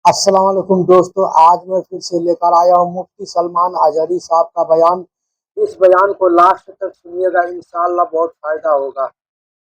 अस्सलाम वालेकुम दोस्तों, आज मैं फिर से लेकर आया हूँ मुफ्ती सलमान अजहरी साहब का बयान। इस बयान को लास्ट तक सुनिएगा, इंशाअल्लाह बहुत फायदा होगा।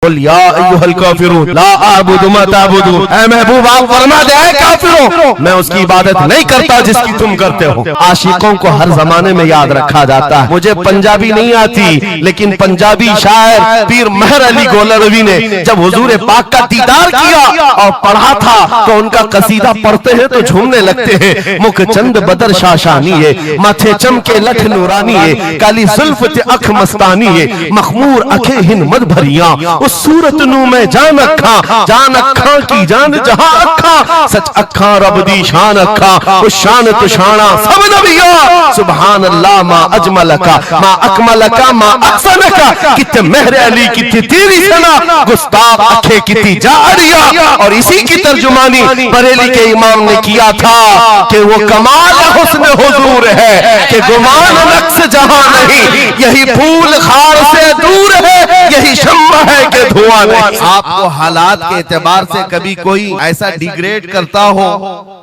या अय्युहल काफिरून ला अअबुदु मा तअबुदून। ऐ महबूब आप फरमा दे ऐ काफिरों, मैं उसकी इबादत नहीं करता जिसकी तुम करते हो। आशिकों को हर जमाने में याद रखा जाता है। मुझे पंजाबी नहीं आती, लेकिन पंजाबी शायर पीर मेहर अली गोलरवी ने जब हुजूर पाक का दीदार किया और पढ़ा था तो उनका कसीदा पढ़ते हैं तो झूमने लगते हैं। मुख चंद बदर शाशानी है, माथे चमके लठ नूरानी है, काली जुल्फ ते अख मस्तानी है, मखमूर अखे हिन मद भरिया, सूरत नू मैं जान अखा की जान जहां अखा, सच अखा रब दी शान अखा, उस शान तो शाना सब नबिया। सुभान अल्लाह मा अजमलका मा अकमलका मा अहसनका, कित्ते मेहर अली कित्ते तेरी सना, गुस्ताख अखे कित्ती जारिया। और इसी की तर्जुमानी बरेली के इमाम ने किया था कि वो कमाल हुस्न हुजूर है कि गुमान नक्स जहां नहीं, यही फूल खार से दूर है, यही शम्मा है कि धुआं नहीं। आपको हालात के एतबार से कभी कोई ऐसा डिग्रेड करता हो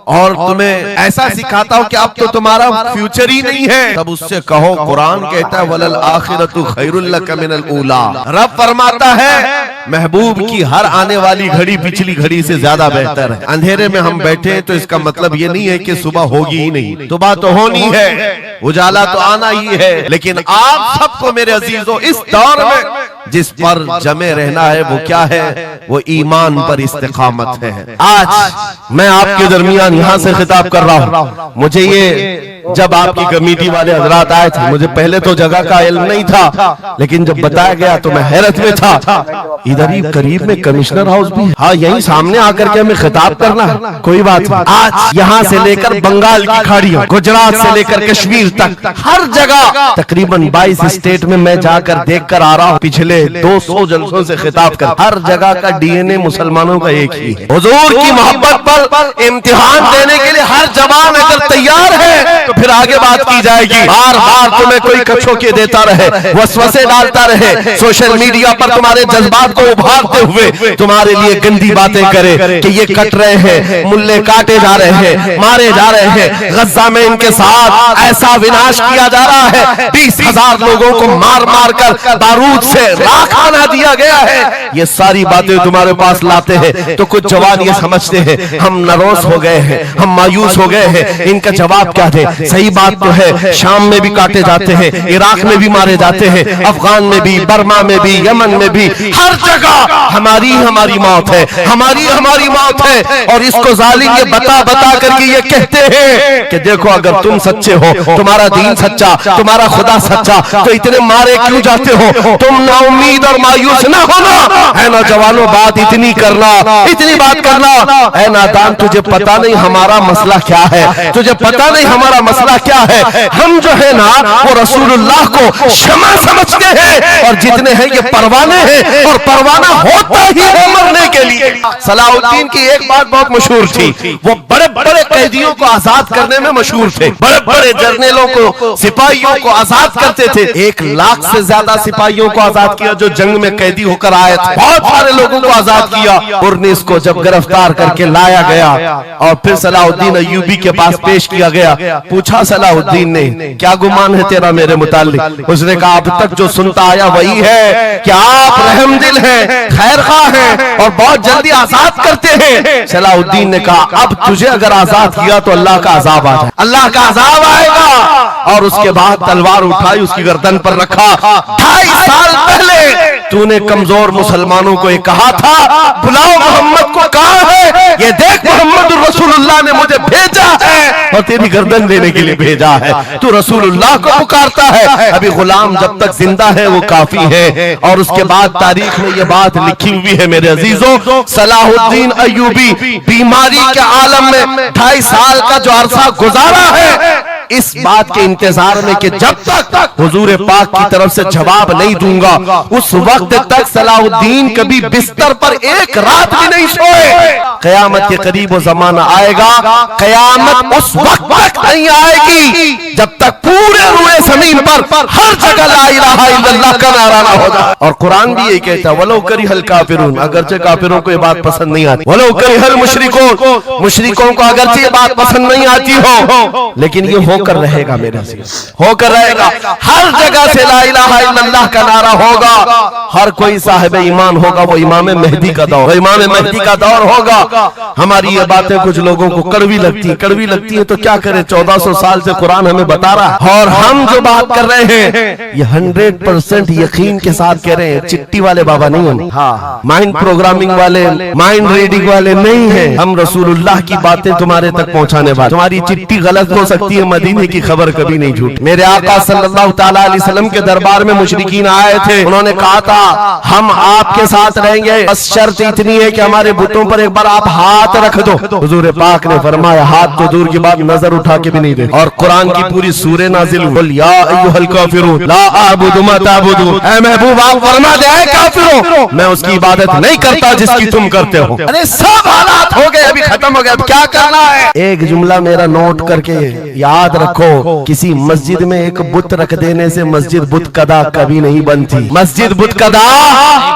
और तुम्हें ऐसा सिखाता हो कि अब तो तुम्हारा फ्यूचर ही नहीं है, तब उससे कहो कुरान कहता है वलल आखिरतु खैरुल लक मिनल ऊला। रब फरमाता है महबूब की हर आने वाली घड़ी पिछली घड़ी से ज्यादा बेहतर है। अंधेरे में हम बैठे हैं तो इसका मतलब ये नहीं है कि सुबह होगी ही नहीं, सुबह तो होनी है, उजाला तो आना ही है। लेकिन आप सबको मेरे अजीजों इस दौर में जिस पर जमे रहना है वो क्या है? वो ईमान पर इस्तिकामत है। आज मैं आपके दरमियान यहाँ से खिताब कर रहा हूँ। मुझे ये जब आपकी कमेटी वाले हजरात आए थे, मुझे पहले तो जगह का इल्म नहीं था, लेकिन जब बताया गया तो मैं हैरत में था। इधर ही करीब में कमिश्नर हाउस भी, हाँ यही सामने आकर के हमें खिताब करना है, कोई बात नहीं। आज यहाँ से लेकर बंगाल की खाड़ियों, गुजरात से लेकर कश्मीर तक हर जगह तकरीबन 22 स्टेट में मैं जाकर देख कर आ रहा हूँ। पिछले 200 जलसों से खिताब कर, हर जगह का डीएनए मुसलमानों का एक ही है। हुजूर की मोहब्बत पर इम्तिहान देने के लिए हर जवान अगर तैयार है तो फिर आगे बात की जाएगी। बार बार तुम्हें कोई कछोके देता रहे, वसवसे डालता रहे, सोशल मीडिया पर तुम्हारे जज्बात को उभारते हुए तुम्हारे लिए गंदी बातें करे कि ये कट रहे हैं, मुल्ले काटे जा रहे हैं, मारे जा रहे हैं, गज्जा में इनके साथ ऐसा विनाश किया जा रहा है, 20,000 लोगों को मार मार कर बारूद से राख बना दिया गया है। ये सारी बातें तुम्हारे पास लाते हैं तो कुछ जवान ये समझते हैं हम नरोस हो गए हैं, हम मायूस हो गए हैं, इनका जवाब क्या दे। सही बात तो है, शाम में भी काटे जाते हैं, इराक में भी मारे जाते हैं, अफगान में भी, बर्मा में भी, यमन में भी, हर जगह हमारी मौत है, हमारी मौत है। और इसको जालिम ये बता करके ये कहते हैं कि देखो अगर तुम सच्चे हो, तुम्हारा दीन सच्चा, तुम्हारा खुदा सच्चा, तो इतने मारे क्यों जाते हो? तुम ना उम्मीद और मायूस ना होना है ना जवानों, बात इतनी करना, इतनी बात करना है नादान, तुझे पता नहीं हमारा मसला क्या है, तुझे पता नहीं हमारा मसला क्या है। हम जो है ना वो रसूलुल्लाह को शमा समझते हैं और जितने हैं ये परवाने हैं, और परवाना होता ही है मरने के लिए। सलाहुद्दीन की एक बात बहुत मशहूर थी, वो बड़े बड़े कैदियों को आजाद करने में मशहूर थे, बड़े बड़े जर्नलों को, सिपाहियों को आजाद करते थे। 1 लाख से ज्यादा सिपाहियों को आजाद किया जो जंग में कैदी होकर आए थे, बहुत सारे लोगों को आजाद किया। उर्निस को जब गिरफ्तार करके लाया गया और फिर सलाहुद्दीन अय्यूबी के पास पेश किया गया, पूछा सलाहुद्दीन ने क्या गुमान है तेरा मेरे मुताल्लिक? उसने कहा अब तक जो सुनता आया वही है कि आप रहमदिल हैं, खैरख्वाह हैं और बहुत जल्दी आजाद करते हैं। सलाहुद्दीन ने कहा अब तुझे अगर आजाद किया तो अल्लाह का अजाब आ जाए, अल्लाह का अजाब आएगा। और उसके बाद तलवार उठाई, उसकी गर्दन पर रखा। 2.5 साल पहले तूने कमजोर मुसलमानों को ये कहा था बुलाओ मोहम्मद को, कहां है ये देख, मोहम्मद रसूलुल्लाह ने मुझे भेजा है और तेरी गर्दन देने के लिए भेजा है, तू रसूलुल्लाह को पुकारता है। अभी गुलाम जब तक जिंदा है वो काफी है। और उसके बाद तारीख में ये बात लिखी हुई है मेरे अजीजों, सलाहुद्दीन अय्यूबी बीमारी के आलम में 2.5 साल का जो अरसा गुजारा है, इस बात के इंतजार में कि जब तक हुजूर पाक की तरफ से जवाब नहीं दूंगा उस वक्त तक सलाहुद्दीन कभी बिस्तर पर एक रात भी नहीं सोए। कयामत के करीब वो जमाना आएगा, कयामत उस वक्त तक नहीं आएगी जब तक पूरे रुए जमीन पर हर जगह ला इलाहा इल्लल्लाह का नारा ना हो जाए। और कुरान भी यही कहता है, वलो करिहल काफिरून, अगरचे काफिरों को ये बात पसंद नहीं आती, वलो करिहल मुशरिकून, मुशरिकों को अगरचे ये बात पसंद नहीं आती हो, लेकिन ये होकर रहेगा, मेरे से होकर रहेगा। हर जगह से ला इलाहा इल्लल्लाह का नारा होगा। हर कोई साहिब ईमान होगा, वो इमाम मेहदी का दौर, इमाम मेहदी का दौर होगा। हमारी ये बातें कुछ लोगों को कड़वी लगती है तो क्या करें, 1400 साल से कुरान हमें बता रहा है, और हम जो बात कर रहे हैं ये 100% यकीन के साथ कह रहे हैं। चिट्ठी वाले बाबा नहीं है, हाँ, माइंड प्रोग्रामिंग वाले, माइंड रीडिंग वाले नहीं है। हम रसूलुल्लाह की बातें तुम्हारे तक पहुंचाने वाले। तुम्हारी चिट्ठी गलत हो सकती है, मदीने की खबर कभी नहीं झूठ। मेरे आका सल्लल्लाहु तआला अलैहि वसल्लम के दरबार में मुशरिकीन आए थे, उन्होंने कहा था हम आपके साथ रहेंगे, बस शर्त इतनी है कि हमारे बुतों पर एक बार आप हाथ रख दो। हुजूर पाक ने फरमाया हाथ तो दूर की बात, नजर उठा के भी नहीं दे। और कुरान की पूरी सूरह नाजिल हुई, या अय्युहल काफिरून ला अअबुदु मा ताबुदून, ऐ महबूब आप फरमा दे ऐ काफिरों, मैं उसकी इबादत नहीं करता जिसकी तुम करते हो। अरे सब हालात हो गए, अभी खत्म हो गया, अब क्या करना है? एक जुमला मेरा नोट करके याद रखो, किसी मस्जिद में एक बुत रख देने से मस्जिद बुत कदा कभी नहीं बनती, मस्जिद बुत कदा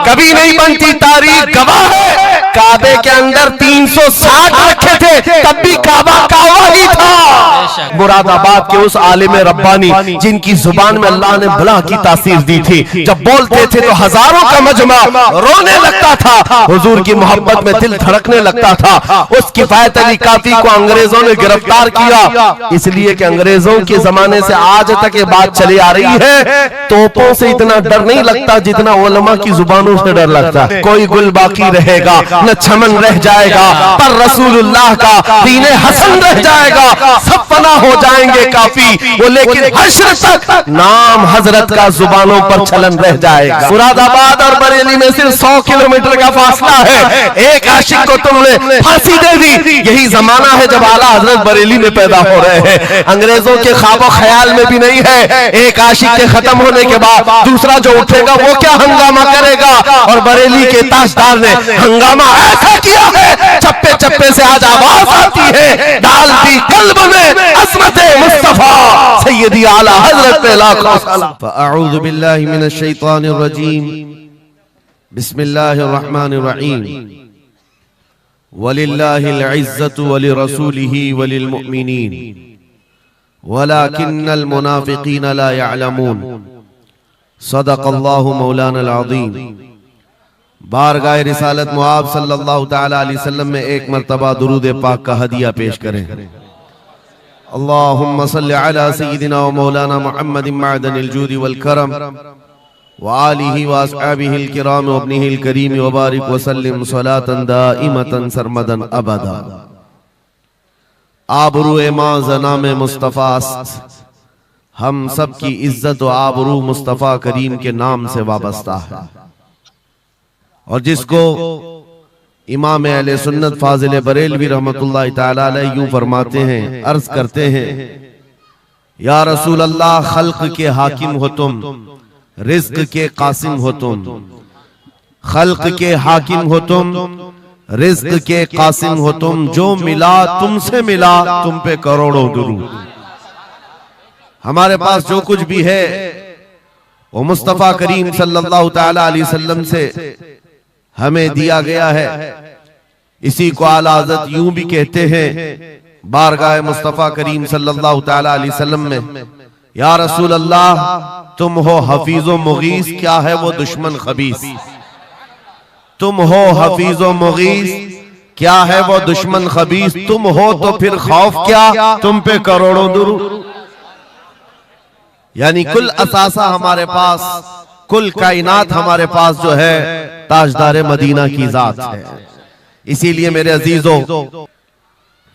कभी नहीं बनती। तारीख गवाह है, काबे के अंदर 360 रखे थे, तब भी काबा काबा ही था। मुरादाबाद के उस आलिम रब्बानी जिनकी जुबान में अल्लाह ने भला की तासीर दी थी, जब बोलते थे तो हजारों का मजमा रोने लगता था, हुजूर की मोहब्बत में दिल धड़कने लगता था। उस किफायत अली काफी को अंग्रेजों ने गिरफ्तार किया, इसलिए कि अंग्रेजों के जमाने से आज तक ये बात चली आ रही है, तोपों से इतना डर नहीं लगता जितना उलमा की जुबानों से डर लगता है। कोई गुल बाकी रहेगा न चमन रह जाएगा, पर रसूलुल्लाह का दीने हसन रह जाएगा। सब फना हो जाएंगे काफी वो, लेकिन हश्र तक नाम हजरत का जुबानों पर चलन रह जाएगा। मुरादाबाद और बरेली में सिर्फ 100 किलोमीटर का फासला है। एक आशिक को तुमने फांसी दे दी, यही जमाना है जब आला हजरत बरेली में पैदा हो रहे हैं। अंग्रेजों के ख्वाबो ख्याल में भी नहीं है एक आशिक के खत्म होने के बाद दूसरा जो उठेगा वो क्या हंगामा करेगा। और बरेली के ताजदार ने हंगामा ऐसा किया है, चप्पे चप्पे से आज आवाज आती है, डाल दी कल्ब में अज़मत मुस्तफा सैयदी आला हजरत पे लाखों सलाम। फअऊज़ु बिल्लाहि मिनश शैतानिर रजीम, बिस्मिल्लाहिर रहमानिर रहीम। वलिल्लाहिल इज़्ज़तु वलिरसूलिही वलिल मुअमिनीन वलाकिन्नल मुनाफिकीन ला यअलमून। सदक़ल्लाहु मौलाना अज़ीम। बारगाह रिसालत मुआब सल्लल्लाहु तआला अलैहि वसल्लम में एक मर्तबा दुरूद पाक का हदिया पेश करें। अल्लाहुम्मा सल्लि अला सय्यिदिना व मौलाना मुहम्मदिन मअदनिल जूदि वल करम व आलिहि व अस्हाबिहिल किराम व इब्निहिल करीम व बारिक व सल्लिम सलातन दाइमतन सरमदन अबदा। आबरूए मां ज़नाम मुस्तफ़ा, हम सब की इज्जत व आबरू मुस्तफ़ा करीम के नाम से वाबस्ता है। और जिसको इमाम अहले सुन्नत फाजिल बरेलवी रहमतुल्लाह तआला अलैह यूं फरमाते हैं, अर्ज करते हैं, या रसूल अल्लाह खल्क के हाकिम हो तुम, रिज्क के कासिम हो तुम। खल्क के हाकिम हो तुम, रिज्क के कासिम हो तुम। जो मिला तुमसे मिला, तुम पे करोड़ों दुरूद। हमारे पास जो कुछ भी है वो मुस्तफ़ा करीम सल्लल्लाहु तआला अलैहि वसल्लम से हमें दिया गया है। इसी को आला हज़रत यूं भी कहते हैं बारगाह मुस्तफ़ा करीम सल्लल्लाहु तआला अलैहि वसल्लम में, या रसूल अल्लाह तुम हो हफीज़ो मुगीस, क्या है वो दुश्मन खबीस। तुम हो हफीज़ो मुगीस, क्या है वो दुश्मन खबीस। तुम हो तो फिर खौफ क्या, तुम पे करोड़ों दुरूद। यानी कुल असासा हमारे पास, कुल कायनात हमारे पास जो है ताजदार मदीना की जात है। इसीलिए मेरे अजीजों,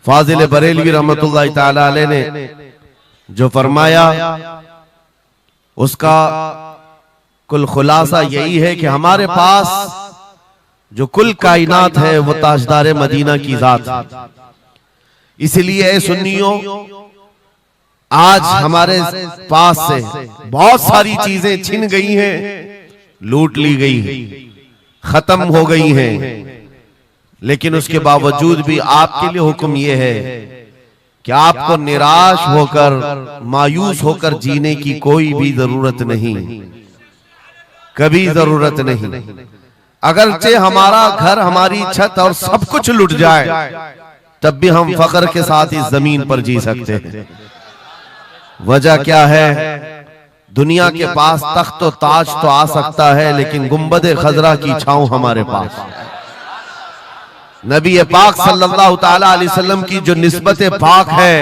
फाजिल बरेलवी रहमतुल्लाह तआला अलैह ने जो फरमाया उसका कुल खुलासा यही है कि हमारे पास जो कुल कायनात है वो ताजदार मदीना की जात है। इसलिए सुन्नियों, आज हमारे पास से बहुत सारी चीजें छिन गई हैं, लूट ली गई हैं, खत्म हो गई हैं, लेकिन उसके बावजूद भी आपके लिए हुक्म यह है कि आपको निराश होकर मायूस होकर जीने की कोई भी जरूरत नहीं, कभी जरूरत नहीं। अगरचे हमारा घर, हमारी छत और सब कुछ लुट जाए, तब भी हम फख्र के साथ इस जमीन पर जी सकते हैं। वजह क्या है? दुनिया के पास तख्त और ताज तो आ सकता है, लेकिन गुंबद खजरा की छांव हमारे पास। नबी पाक सल्लल्लाहु ताला अलैहि वसल्लम की जो निस्बत पाक है,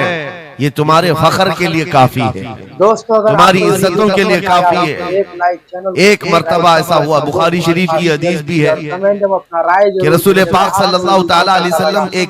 ये तुम्हारे फख्र के लिए काफी है दोस्तों, तुम्हारी इज्जतों के लिए काफी है। एक मर्तबा ऐसा हुआ, बुखारी शरीफ की हदीस भी है कमेंट में अपना राय कि रसूल पाक सल्लल्लाहु ताला अलैहि वसल्लम एक